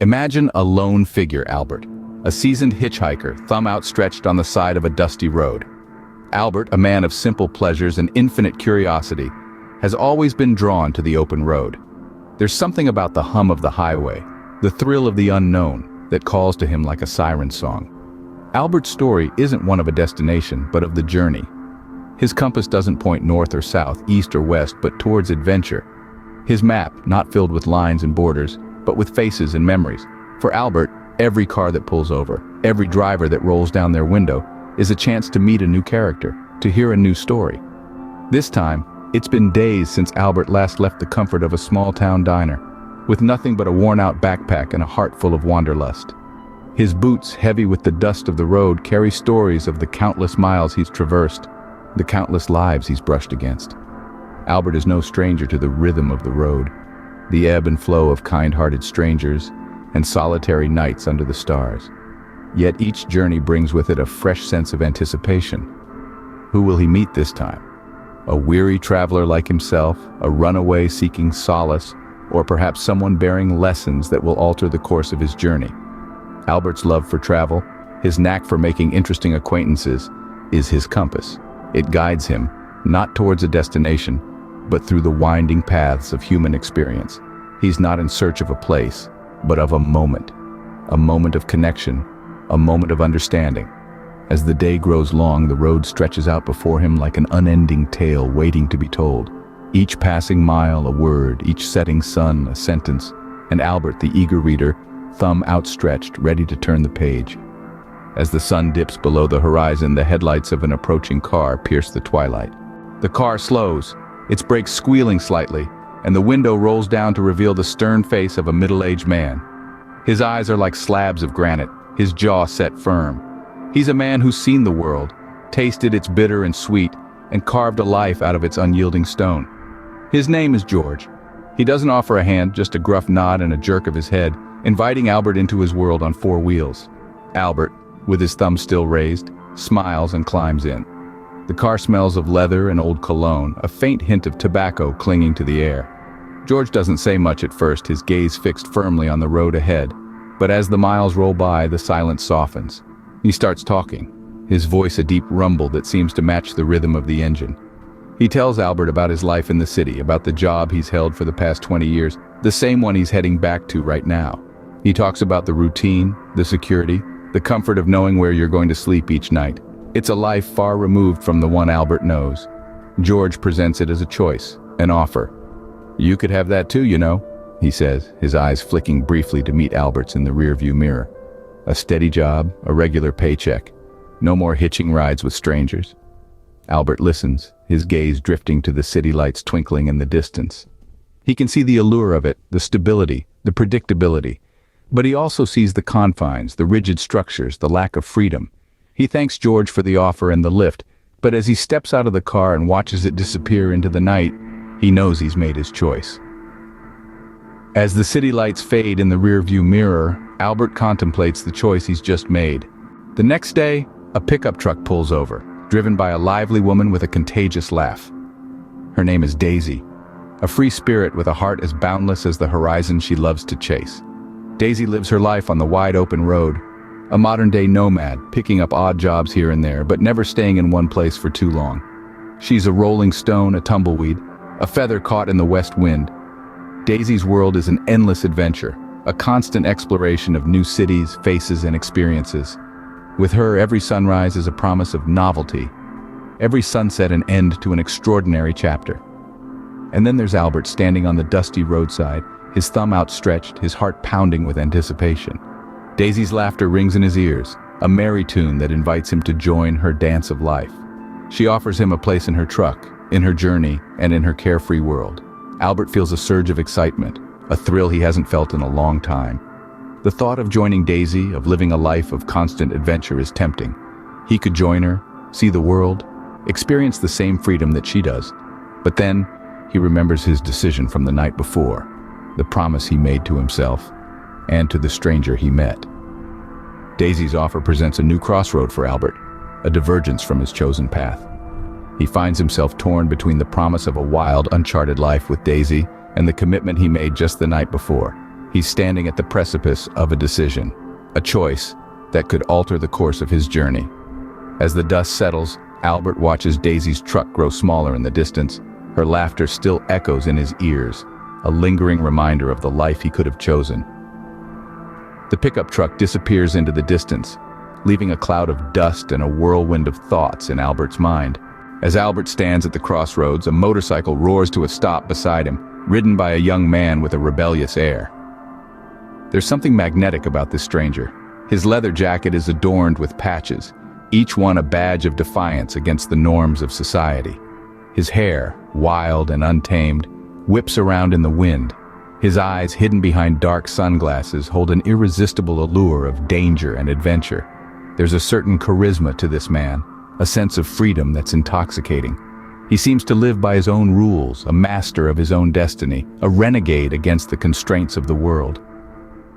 Imagine a lone figure, Albert, a seasoned hitchhiker, thumb outstretched on the side of a dusty road. Albert, a man of simple pleasures and infinite curiosity, has always been drawn to the open road. There's something about the hum of the highway, the thrill of the unknown, that calls to him like a siren song. Albert's story isn't one of a destination, but of the journey. His compass doesn't point north or south, east or west, but towards adventure. His map, not filled with lines and borders, but with faces and memories. For Albert, every car that pulls over, every driver that rolls down their window, is a chance to meet a new character, to hear a new story. This time, it's been days since Albert last left the comfort of a small-town diner, with nothing but a worn-out backpack and a heart full of wanderlust. His boots, heavy with the dust of the road, carry stories of the countless miles he's traversed, the countless lives he's brushed against. Albert is no stranger to the rhythm of the road, the ebb and flow of kind-hearted strangers, and solitary nights under the stars. Yet each journey brings with it a fresh sense of anticipation. Who will he meet this time? A weary traveler like himself, a runaway seeking solace, or perhaps someone bearing lessons that will alter the course of his journey? Albert's love for travel, his knack for making interesting acquaintances, is his compass. It guides him, not towards a destination, but through the winding paths of human experience. He's not in search of a place, but of a moment of connection, a moment of understanding. As the day grows long, the road stretches out before him like an unending tale waiting to be told. Each passing mile a word, each setting sun a sentence, and Albert, the eager reader, thumb outstretched, ready to turn the page. As the sun dips below the horizon, the headlights of an approaching car pierce the twilight. The car slows, its brakes squealing slightly, and the window rolls down to reveal the stern face of a middle-aged man. His eyes are like slabs of granite, his jaw set firm. He's a man who's seen the world, tasted its bitter and sweet, and carved a life out of its unyielding stone. His name is George. He doesn't offer a hand, just a gruff nod and a jerk of his head, inviting Albert into his world on four wheels. Albert, with his thumb still raised, smiles and climbs in. The car smells of leather and old cologne, a faint hint of tobacco clinging to the air. George doesn't say much at first, his gaze fixed firmly on the road ahead. But as the miles roll by, the silence softens. He starts talking, his voice a deep rumble that seems to match the rhythm of the engine. He tells Albert about his life in the city, about the job he's held for the past 20 years, the same one he's heading back to right now. He talks about the routine, the security, the comfort of knowing where you're going to sleep each night. It's a life far removed from the one Albert knows. George presents it as a choice, an offer. "You could have that too, you know," he says, his eyes flicking briefly to meet Albert's in the rearview mirror. A steady job, a regular paycheck. No more hitching rides with strangers. Albert listens, his gaze drifting to the city lights twinkling in the distance. He can see the allure of it, the stability, the predictability. But he also sees the confines, the rigid structures, the lack of freedom. He thanks George for the offer and the lift, but as he steps out of the car and watches it disappear into the night, he knows he's made his choice. As the city lights fade in the rearview mirror, Albert contemplates the choice he's just made. The next day, a pickup truck pulls over, driven by a lively woman with a contagious laugh. Her name is Daisy, a free spirit with a heart as boundless as the horizon she loves to chase. Daisy lives her life on the wide open road, a modern-day nomad, picking up odd jobs here and there, but never staying in one place for too long. She's a rolling stone, a tumbleweed, a feather caught in the west wind. Daisy's world is an endless adventure, a constant exploration of new cities, faces, and experiences. With her, every sunrise is a promise of novelty, every sunset an end to an extraordinary chapter. And then there's Albert standing on the dusty roadside, his thumb outstretched, his heart pounding with anticipation. Daisy's laughter rings in his ears, a merry tune that invites him to join her dance of life. She offers him a place in her truck, in her journey, and in her carefree world. Albert feels a surge of excitement, a thrill he hasn't felt in a long time. The thought of joining Daisy, of living a life of constant adventure is tempting. He could join her, see the world, experience the same freedom that she does. But then, he remembers his decision from the night before, the promise he made to himself, and to the stranger he met. Daisy's offer presents a new crossroad for Albert, a divergence from his chosen path. He finds himself torn between the promise of a wild, uncharted life with Daisy and the commitment he made just the night before, He's standing at the precipice of a decision, a choice that could alter the course of his journey. As the dust settles, Albert watches Daisy's truck grow smaller in the distance. Her laughter still echoes in his ears, a lingering reminder of the life he could have chosen. The pickup truck disappears into the distance, leaving a cloud of dust and a whirlwind of thoughts in Albert's mind. As Albert stands at the crossroads, a motorcycle roars to a stop beside him, ridden by a young man with a rebellious air. There's something magnetic about this stranger. His leather jacket is adorned with patches, each one a badge of defiance against the norms of society. His hair, wild and untamed, whips around in the wind. His eyes, hidden behind dark sunglasses, hold an irresistible allure of danger and adventure. There's a certain charisma to this man, a sense of freedom that's intoxicating. He seems to live by his own rules, a master of his own destiny, a renegade against the constraints of the world.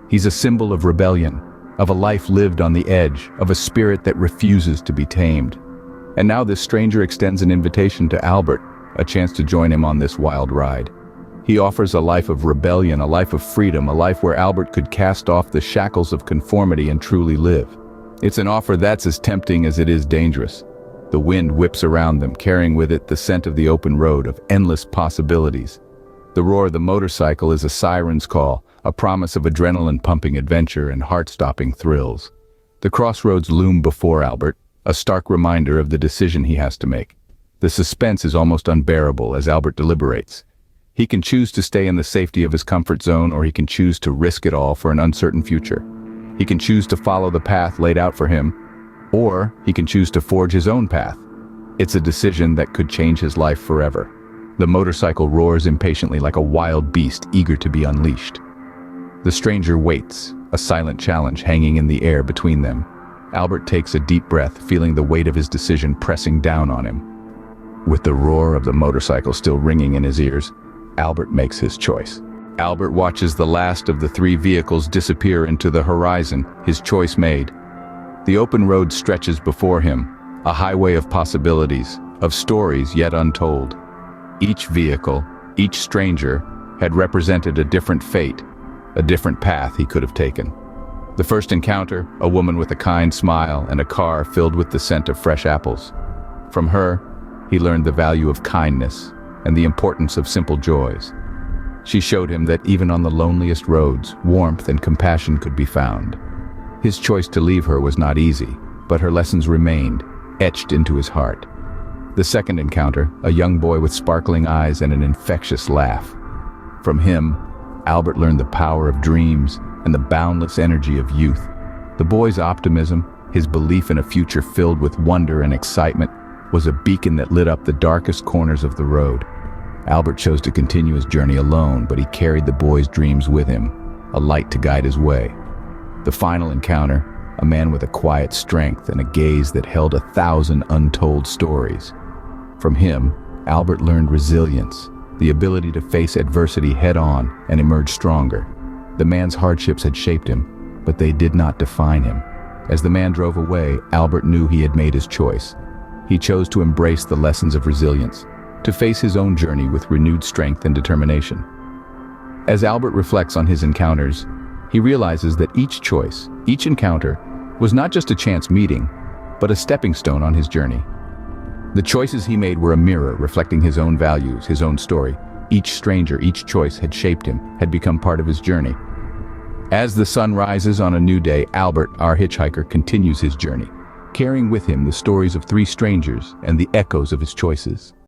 He's a symbol of rebellion, of a life lived on the edge, of a spirit that refuses to be tamed. And now this stranger extends an invitation to Albert, a chance to join him on this wild ride. He offers a life of rebellion, a life of freedom, a life where Albert could cast off the shackles of conformity and truly live. It's an offer that's as tempting as it is dangerous. The wind whips around them, carrying with it the scent of the open road, of endless possibilities. The roar of the motorcycle is a siren's call, a promise of adrenaline-pumping adventure and heart-stopping thrills. The crossroads loom before Albert, a stark reminder of the decision he has to make. The suspense is almost unbearable as Albert deliberates. He can choose to stay in the safety of his comfort zone, or he can choose to risk it all for an uncertain future. He can choose to follow the path laid out for him, or he can choose to forge his own path. It's a decision that could change his life forever. The motorcycle roars impatiently like a wild beast eager to be unleashed. The stranger waits, a silent challenge hanging in the air between them. Albert takes a deep breath, feeling the weight of his decision pressing down on him. With the roar of the motorcycle still ringing in his ears, Albert makes his choice. Albert watches the last of the three vehicles disappear into the horizon, his choice made. The open road stretches before him, a highway of possibilities, of stories yet untold. Each vehicle, each stranger, had represented a different fate, a different path he could have taken. The first encounter, a woman with a kind smile and a car filled with the scent of fresh apples. From her, he learned the value of kindness and the importance of simple joys. She showed him that even on the loneliest roads, warmth and compassion could be found. His choice to leave her was not easy, but her lessons remained, etched into his heart. The second encounter, a young boy with sparkling eyes and an infectious laugh. From him, Albert learned the power of dreams and the boundless energy of youth. The boy's optimism, his belief in a future filled with wonder and excitement, was a beacon that lit up the darkest corners of the road. Albert chose to continue his journey alone, but he carried the boy's dreams with him, a light to guide his way. The final encounter, a man with a quiet strength and a gaze that held 1,000 untold stories. From him, Albert learned resilience, the ability to face adversity head-on and emerge stronger. The man's hardships had shaped him, but they did not define him. As the man drove away, Albert knew he had made his choice. He chose to embrace the lessons of resilience, to face his own journey with renewed strength and determination. As Albert reflects on his encounters, he realizes that each choice, each encounter, was not just a chance meeting, but a stepping stone on his journey. The choices he made were a mirror reflecting his own values, his own story. Each stranger, each choice had shaped him, had become part of his journey. As the sun rises on a new day, Albert, our hitchhiker, continues his journey, carrying with him the stories of three strangers and the echoes of his choices.